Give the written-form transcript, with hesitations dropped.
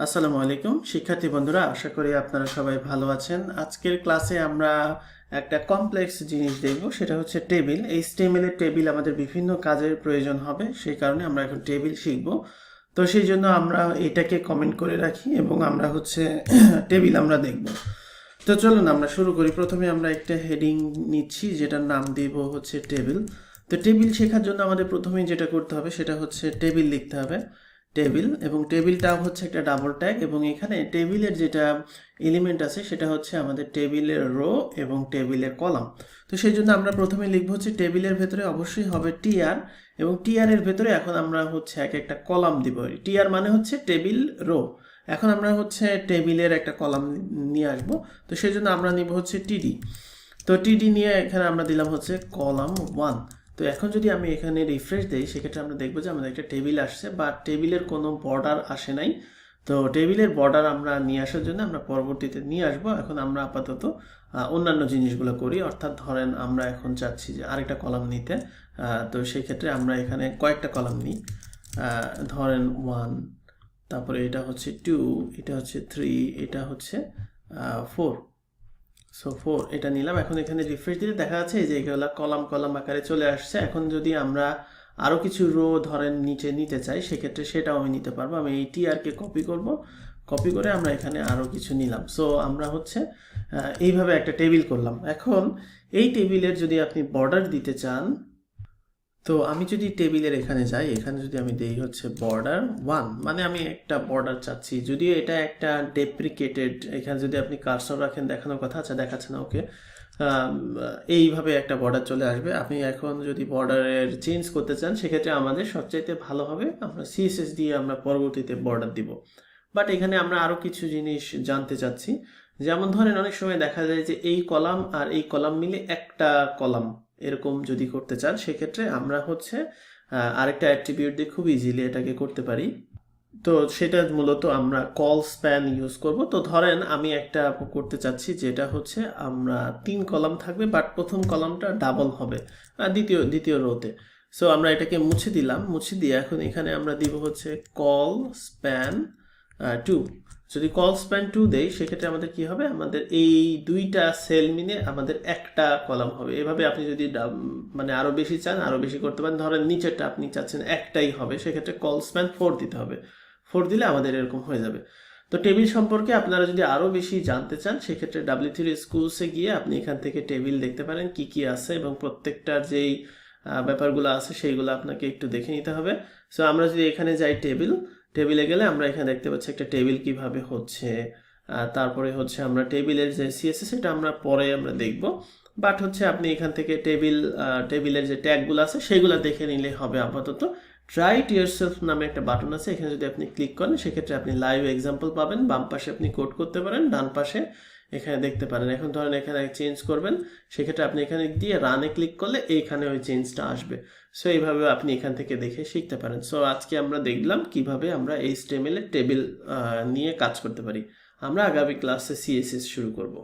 আসসালামু আলাইকুম শিক্ষার্থী বন্ধুরা, আশা করি আপনারা সবাই ভালো আছেন। আজকের ক্লাসে আমরা একটা কমপ্লেক্স জিনিস দেখব, সেটা হচ্ছে টেবিল। এইচটিএমএল এর টেবিল আমাদের বিভিন্ন কাজের প্রয়োজন হবে, সেই কারণে আমরা এখন টেবিল শিখব। তো সেই জন্য আমরা এটাকে কমেন্ট করে রাখি এবং আমরা হচ্ছে টেবিল আমরা দেখব। তো চলুন আমরা শুরু করি। প্রথমে আমরা একটা হেডিং নিচ্ছি, যেটার নাম দিব হচ্ছে টেবিল। তো টেবিল শেখার জন্য আমাদের প্রথমেই যেটা করতে হবে সেটা হচ্ছে টেবিল লিখতে হবে, টেবিল। এবং টেবিলটাও হচ্ছে একটা ডাবল ট্যাগ, এবং এখানে টেবিলের যেটা এলিমেন্ট আছে সেটা হচ্ছে আমাদের টেবিলের রো এবং টেবিলের কলাম। তো সেই জন্য আমরা প্রথমে লিখবো হচ্ছে টেবিলের ভেতরে অবশ্যই হবে টিআর, এবং টিআর এর ভেতরে এখন আমরা হচ্ছে একটা কলাম দিব। টিআর মানে হচ্ছে টেবিল রো। এখন আমরা হচ্ছে টেবিলের একটা কলাম নিয়ে আসবো। তো সেই জন্য আমরা নিব হচ্ছে টিডি। তো টিডি নিয়ে এখানে আমরা দিলাম হচ্ছে কলাম 1। তো এখন যদি আমি এখানে রিফ্রেশ দেই, সেক্ষেত্রে আমরা দেখবো যে আমাদের একটা টেবিল আসছে, বা টেবিলের কোনো বর্ডার আসে নাই। তো টেবিলের বর্ডার আমরা নিয়ে আসার জন্য আমরা পরবর্তীতে নিয়ে আসবো। এখন আমরা আপাতত অন্যান্য জিনিসগুলো করি, অর্থাৎ ধরেন আমরা এখন চাচ্ছি যে আরেকটা কলাম নিতে। তো সেই ক্ষেত্রে আমরা এখানে কয়েকটা কলাম নিই। ধরেন 1, তারপরে এটা হচ্ছে 2, এটা হচ্ছে 3, এটা হচ্ছে 4। সো 4 এটা নিলাম। এখন এখানে রিফ্রেশ দিলে দেখা যাচ্ছে যে এগুলো কলাম কলাম আকারে চলে আসছে। এখন যদি আমরা আরও কিছু রো ধরেন নিচে নিতে চাই, সেক্ষেত্রে সেটাও আমি নিতে পারবো। আমি এই টিআরকে কপি করব, কপি করে আমরা এখানে আরও কিছু নিলাম। সো আমরা হচ্ছে এইভাবে একটা টেবিল করলাম। এখন এই টেবিলের যদি আপনি বর্ডার দিতে চান, তো আমি যদি টেবিলের এখানে যাই, এখানে যদি আমি দেই হচ্ছে বর্ডার 1, মানে আমি একটা বর্ডার চাচ্ছি, যদিও এটা একটা ডেপ্রিকেটেড। এখানে যদি আপনি কার্সর রাখেন, দেখানোর কথা, আচ্ছা দেখাচ্ছে না, ওকে। এইভাবে একটা বর্ডার চলে আসবে। আপনি এখন যদি বর্ডারের চেঞ্জ করতে চান, সেক্ষেত্রে আমাদের সবচাইতে ভালো হবে আমরা সিএসএস দিয়ে আমরা পরবর্তীতে বর্ডার দিব। বাট এখানে আমরা আরও কিছু জিনিস জানতে চাচ্ছি। যেমন ধরেন অনেক সময় দেখা যায় যে এই কলাম আর এই কলাম মিলে একটা কলাম, এরকম যদি করতে চান, সেক্ষেত্রে আমরা হচ্ছে আরেকটা অ্যাট্রিবিউট দিয়ে খুব ইজিলি এটাকে করতে পারি। তো সেটা মূলত আমরা কল স্প্যান ইউজ করব। তো ধরেন আমি একটা করতে চাচ্ছি, যেটা হচ্ছে আমরা 3 কলাম থাকবে, বাট প্রথম কলামটা ডাবল হবে দ্বিতীয় রোতে। সো আমরা এটাকে মুছে দিলাম, মুছে দিয়ে এখন এখানে আমরা দিব হচ্ছে কল স্প্যান 2। যদি কল স্প্যান 2 দেই, সেক্ষেত্রে আমাদের কি হবে, আমাদের এই দুইটা সেল মিলে আমাদের একটা কলাম হবে। এভাবে আপনি যদি মানে আরো বেশি চান, আরো বেশি করতে পারেন। ধরেন নিচেরটা আপনি চাচ্ছেন একটাই হবে, সেক্ষেত্রে কল স্প্যান 4 দিতে হবে। 4 দিলে আমাদের এরকম হয়ে যাবে। তো টেবিল সম্পর্কে আপনারা যদি আরো বেশি জানতে চান, সেক্ষেত্রে W3 স্কুলসে গিয়ে আপনি এখান থেকে টেবিল দেখতে পারেন কি কি আছে, এবং প্রত্যেকটার যেই ব্যাপারগুলো আছে সেইগুলো আপনাকে একটু দেখে নিতে হবে। সো আমরা যদি এখানে যাই টেবিলে গেলে আমরা এখানে দেখতে পাচ্ছি একটা টেবিল কিভাবে হচ্ছে। তারপরে হচ্ছে আমরা টেবিলের যে সিএসএস, এটা আমরা পরে আমরা দেখব। বাট হচ্ছে আপনি এখান থেকে টেবিলের যে ট্যাগগুলো আছে সেগুলো দেখে নিলে হবে আপাতত। ট্রাই ইট ইয়োরসেলফ নামে একটা বাটন আছে, এখানে যদি আপনি ক্লিক করেন, সেক্ষেত্রে আপনি লাইভ এক্সাম্পল পাবেন। বাম পাশে আপনি কোড করতে পারেন, ডান পাশে এখানে দেখতে পারেন। এখন ধরেন এখানে চেঞ্জ করবেন, সেক্ষেত্রে আপনি এখানে দিয়ে রানে ক্লিক করলে এইখানে ওই চেঞ্জটা আসবে। সো এইভাবে আপনি এখান থেকে দেখে শিখতে পারেন। সো আজকে আমরা দেখলাম কিভাবে আমরা এইচটিএমএল এর টেবিল নিয়ে কাজ করতে পারি। আমরা আগামী ক্লাসে সিএসএস শুরু করব।